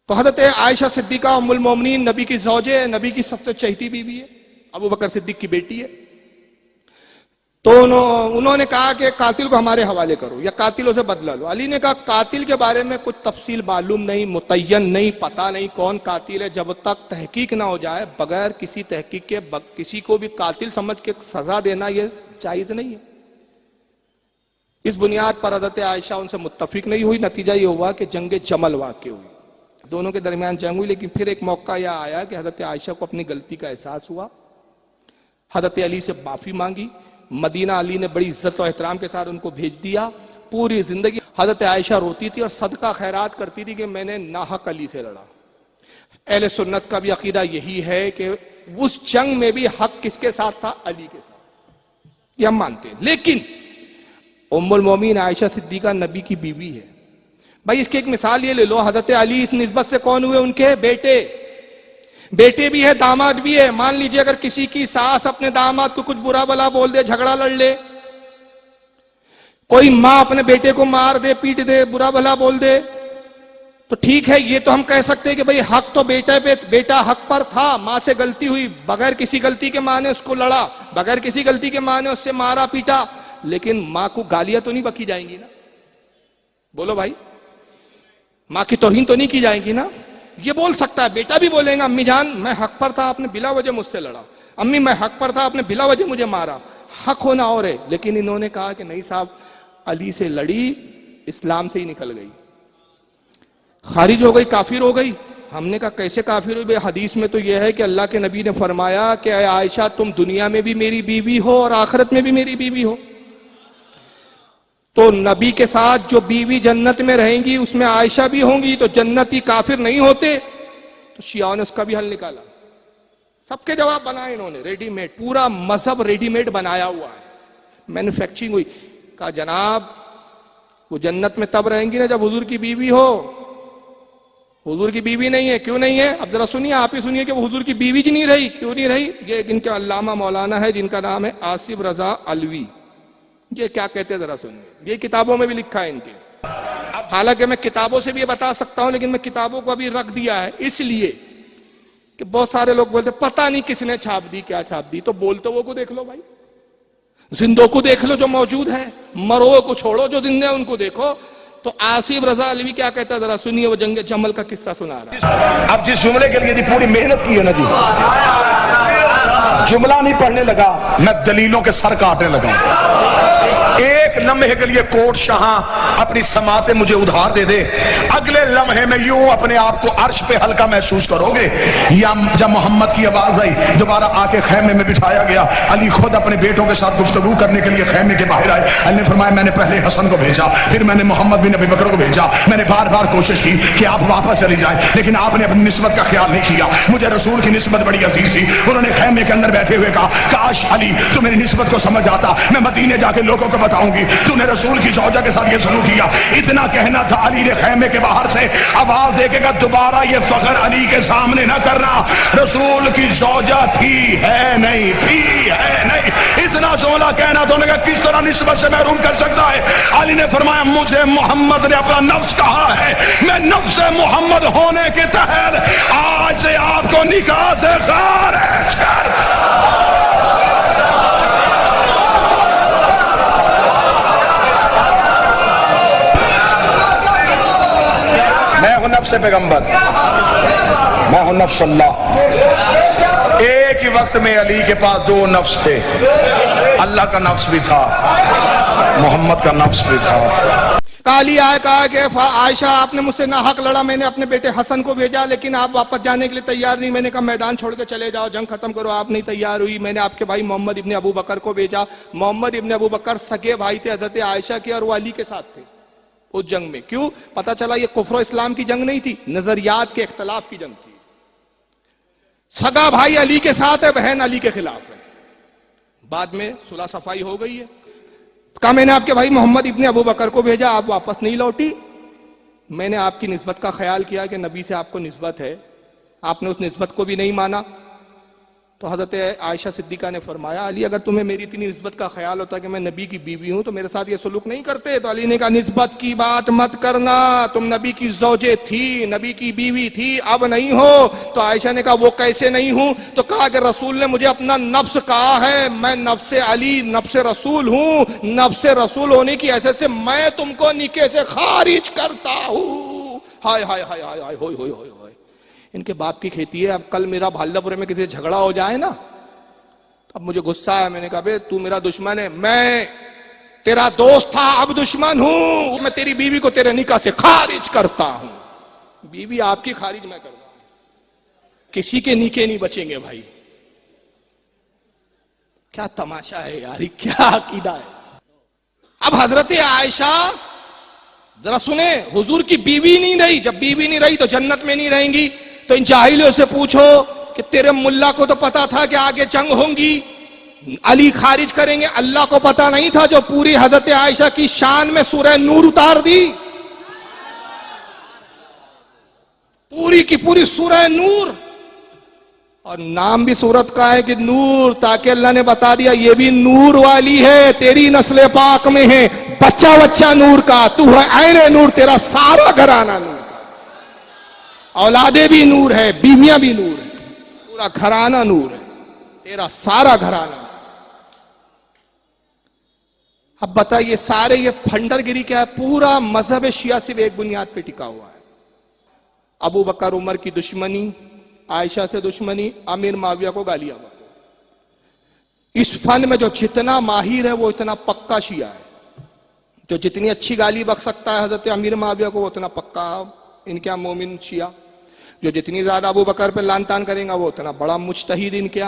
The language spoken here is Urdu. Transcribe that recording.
تو حضرت عائشہ صدیقہ ام المومنین نبی کی زوجے ہے، نبی کی سب سے چہیتی بیوی ہے، ابو بکر صدیق کی بیٹی ہے. تو انہوں نے کہا کہ قاتل کو ہمارے حوالے کرو یا قاتلوں سے بدلہ لو. علی نے کہا قاتل کے بارے میں کچھ تفصیل معلوم نہیں، متعین نہیں، پتہ نہیں کون قاتل ہے، جب تک تحقیق نہ ہو جائے بغیر کسی تحقیق کے کسی کو بھی قاتل سمجھ کے سزا دینا یہ جائز نہیں ہے. اس بنیاد پر حضرت عائشہ ان سے متفق نہیں ہوئی. نتیجہ یہ ہوا کہ جنگ جمل واقع ہوئی، دونوں کے درمیان جنگ ہوئی. لیکن پھر ایک موقع یہ آیا کہ حضرت عائشہ کو اپنی غلطی کا احساس ہوا، حضرت علی سے معافی مانگی. مدینہ علی نے بڑی عزت و احترام کے ساتھ ان کو بھیج دیا. پوری زندگی حضرت عائشہ روتی تھی اور صدقہ خیرات کرتی تھی کہ میں نے ناحق علی سے لڑا. اہل سنت کا بھی عقیدہ یہی ہے کہ اس جنگ میں بھی حق کس کے ساتھ تھا؟ علی کے ساتھ، یہ ہم مانتے ہیں. لیکن ام المومنین عائشہ صدیقہ نبی کی بیوی ہے. بھائی اس کی ایک مثال یہ لے لو، حضرت علی اس نسبت سے کون ہوئے؟ ان کے بیٹے بھی ہے، داماد بھی ہے. مان لیجئے اگر کسی کی ساس اپنے داماد کو کچھ برا بلا بول دے، جھگڑا لڑ لے، کوئی ماں اپنے بیٹے کو مار دے، پیٹ دے، برا بلا بول دے، تو ٹھیک ہے، یہ تو ہم کہہ سکتے ہیں کہ بھئی حق تو بیٹا حق پر تھا، ماں سے غلطی ہوئی، بغیر کسی غلطی کے ماں نے اس کو لڑا، بغیر کسی غلطی کے ماں نے اس سے مارا پیٹا. لیکن ماں کو گالیاں تو نہیں بکی جائیں گی نا؟ بولو بھائی، ماں کی توہین تو نہیں کی جائیں گی نا؟ یہ بول سکتا ہے، بیٹا بھی بولے گا امی جان میں حق پر تھا، آپ نے بلا وجہ مجھ سے لڑا، امی میں حق پر تھا، آپ نے بلا وجہ مجھے مارا. حق ہونا اور ہے. لیکن انہوں نے کہا کہ نہیں صاحب، علی سے لڑی، اسلام سے ہی نکل گئی، خارج ہو گئی، کافر ہو گئی. ہم نے کہا کیسے کافر ہوئی؟ بھئی حدیث میں تو یہ ہے کہ اللہ کے نبی نے فرمایا کہ اے عائشہ تم دنیا میں بھی میری بیوی ہو اور آخرت میں بھی میری بیوی ہو. تو نبی کے ساتھ جو بیوی جنت میں رہیں گی اس میں عائشہ بھی ہوں گی، تو جنتی کافر نہیں ہوتے. تو شیعوں نے اس کا بھی حل نکالا، سب کے جواب بنائے انہوں نے ریڈی میڈ، پورا مذہب ریڈی میڈ بنایا ہوا ہے، مینوفیکچرنگ ہوئی. کہا جناب وہ جنت میں تب رہیں گی نا جب حضور کی بیوی ہو. حضور کی بیوی نہیں ہے. کیوں نہیں ہے؟ اب ذرا سنیے، آپ ہی سنیے کہ وہ حضور کی بیوی جی نہیں رہی. کیوں نہیں رہی؟ یہ ان کے علامہ مولانا ہے جن کا نام ہے آصف رضا علوی، یہ کیا کہتے ہیں ذرا سنیے. یہ کتابوں میں بھی لکھا ہے ان کے. حالانکہ میں کتابوں سے بھی یہ بتا سکتا ہوں، لیکن میں کتابوں کو ابھی رکھ دیا ہے اس لیے کہ بہت سارے لوگ بولتے پتہ نہیں کس نے چھاپ دی، کیا چھاپ دی. تو بولتے وہ کو دیکھ لو بھائی، زندوں کو دیکھ لو جو موجود ہے، مرو کو چھوڑو جو زندے ہیں ان کو دیکھو. تو آصف رضا علوی کیا کہتا ہے ذرا سنیے، وہ جنگ جمل کا قصہ سنا رہا ہے. اب جس جملے کے لیے دی پوری محنت کی ہے نا جی، جملہ نہیں پڑھنے لگا، میں دلیلوں کے سر کاٹنے لگا. ایک لمحے کے لیے کوٹ شاہاں اپنی سماعتیں مجھے ادھار دے دے، اگلے لمحے میں یوں اپنے آپ کو عرش پہ ہلکا محسوس کرو گے. یا جب محمد کی آواز آئی، دوبارہ آ کے خیمے میں بٹھایا گیا. علی خود اپنے بیٹوں کے ساتھ گفتگو کرنے کے لیے خیمے کے باہر آئے. علی نے فرمایا میں نے پہلے حسن کو بھیجا، پھر میں نے محمد بن ابی بکر کو بھیجا. میں نے بار بار کوشش کی کہ آپ واپس چلی جائیں، لیکن آپ نے اپنی نسبت کا خیال نہیں کیا. مجھے رسول کی نسبت بڑی عزیز تھی. انہوں نے خیمے کے اندر بیٹھے ہوئے کہا کاش علی تو میری نسبت کو سمجھ آتا، میں مدینے جا کے لوگوں کو بتاؤں گی تو نے رسول کی زوجہ کے ساتھ یہ سلوک کیا. اتنا کہنا تھا. علی نے خیمے کے باہر سے آواز دے کے کہا دوبارہ یہ فخر علی کے سامنے نہ کرنا، رسول کی زوجہ تھی ہے نہیں، تھی ہے نہیں. اتنا جملہ کہنا تو انہوں نے کہا کس طرح نسبت سے محروم کر سکتا ہے. علی نے فرمایا مجھے محمد نے اپنا نفس کہا ہے، میں نفس محمد ہونے کے تحت آج سے آپ کو نکاح سے خارج کر. میں ہوں نفس پیغمبر، میں ہوں نفس اللہ. ایک ہی وقت میں علی کے پاس دو نفس تھے، اللہ کا نفس بھی تھا، محمد کا نفس بھی تھا. علی آئے کہا کہ عائشہ آپ نے مجھ سے ناحق لڑا، میں نے اپنے بیٹے حسن کو بھیجا لیکن آپ واپس جانے کے لیے تیار نہیں. میں نے کہا میدان چھوڑ کے چلے جاؤ، جنگ ختم کرو، آپ نہیں تیار ہوئی. میں نے آپ کے بھائی محمد ابن ابو بکر کو بھیجا. محمد ابن ابو بکر سگے بھائی تھے حضرت عائشہ کے اور وہ علی کے ساتھ تھے اس جنگ میں. کیوں؟ پتہ چلا یہ کفر و اسلام کی جنگ نہیں تھی، نظریات کے اختلاف کی جنگ تھی. سگا بھائی علی کے ساتھ ہے، بہن علی کے خلاف ہے. بعد میں صلح صفائی ہو گئی ہے. کہا میں نے آپ کے بھائی محمد ابن ابو بکر کو بھیجا، آپ واپس نہیں لوٹی. میں نے آپ کی نسبت کا خیال کیا کہ نبی سے آپ کو نسبت ہے، آپ نے اس نسبت کو بھی نہیں مانا. تو حضرت عائشہ صدیقہ نے فرمایا علی اگر تمہیں میری اتنی نسبت کا خیال ہوتا کہ میں نبی کی بیوی ہوں تو میرے ساتھ یہ سلوک نہیں کرتے. تو علی نے کہا نسبت کی بات مت کرنا, تم نبی کی زوجے تھی, نبی کی بیوی تھی, اب نہیں ہو. تو عائشہ نے کہا وہ کیسے نہیں ہوں؟ تو کہا کہ رسول نے مجھے اپنا نفس کہا ہے, میں نفس علی نفس رسول ہوں, نفس رسول ہونے کی حیثیت سے میں تم کو نکاح سے خارج کرتا ہوں. ہائے ہائے ہائے ہائے ہائے ہوئے ہوئے ہوئے ہوئے. ان کے باپ کی کھیتی ہے. اب کل میرا بھالدہ پورے میں کسی سے جھگڑا ہو جائے نا, اب مجھے غصہ ہے, میں نے کہا بے تو میرا دشمن ہے, میں تیرا دوست تھا اب دشمن ہوں, میں تیری بیوی کو تیرے نکاح سے خارج کرتا ہوں. بیوی آپ کی خارج میں کرتا ہوں, کسی کے نکاح نہیں بچیں گے بھائی. کیا تماشا ہے یار, کیا عقیدہ ہے. اب حضرت عائشہ ذرا سنیں, حضور کی بیوی نہیں رہی, جب بیوی نہیں رہی تو جنت میں نہیں رہیں گی. تو ان جاہلوں سے پوچھو کہ تیرے ملا کو تو پتا تھا کہ آگے جنگ ہوں گی, علی خارج کریں گے, اللہ کو پتا نہیں تھا جو پوری حضرت عائشہ کی شان میں سورہ نور اتار دی, پوری کی پوری سورہ نور, اور نام بھی سورت کا ہے کہ نور, تاکہ اللہ نے بتا دیا یہ بھی نور والی ہے, تیری نسل پاک میں ہے, بچہ بچہ نور کا, تو ہے عین نور, تیرا سارا گھرانہ نور, اولادیں بھی نور ہے, بیویاں بھی نور ہے, پورا گھرانہ نور ہے, تیرا سارا گھرانہ. اب بتائیے سارے یہ پھنڈر گری کیا ہے؟ پورا مذہب شیعہ صرف ایک بنیاد پہ ٹکا ہوا ہے. ابو بکر عمر کی دشمنی, عائشہ سے دشمنی, امیر معاویہ کو گالیاں بکو. اس فن میں جو جتنا ماہر ہے وہ اتنا پکا شیعہ ہے, جو جتنی اچھی گالی بک سکتا ہے حضرت امیر معاویہ کو وہ اتنا پکا ان کے مومن شیعہ, جو جتنی زیادہ ابو بکر پہ لان تان کریں گا وہ اتنا بڑا مجتہد ان کے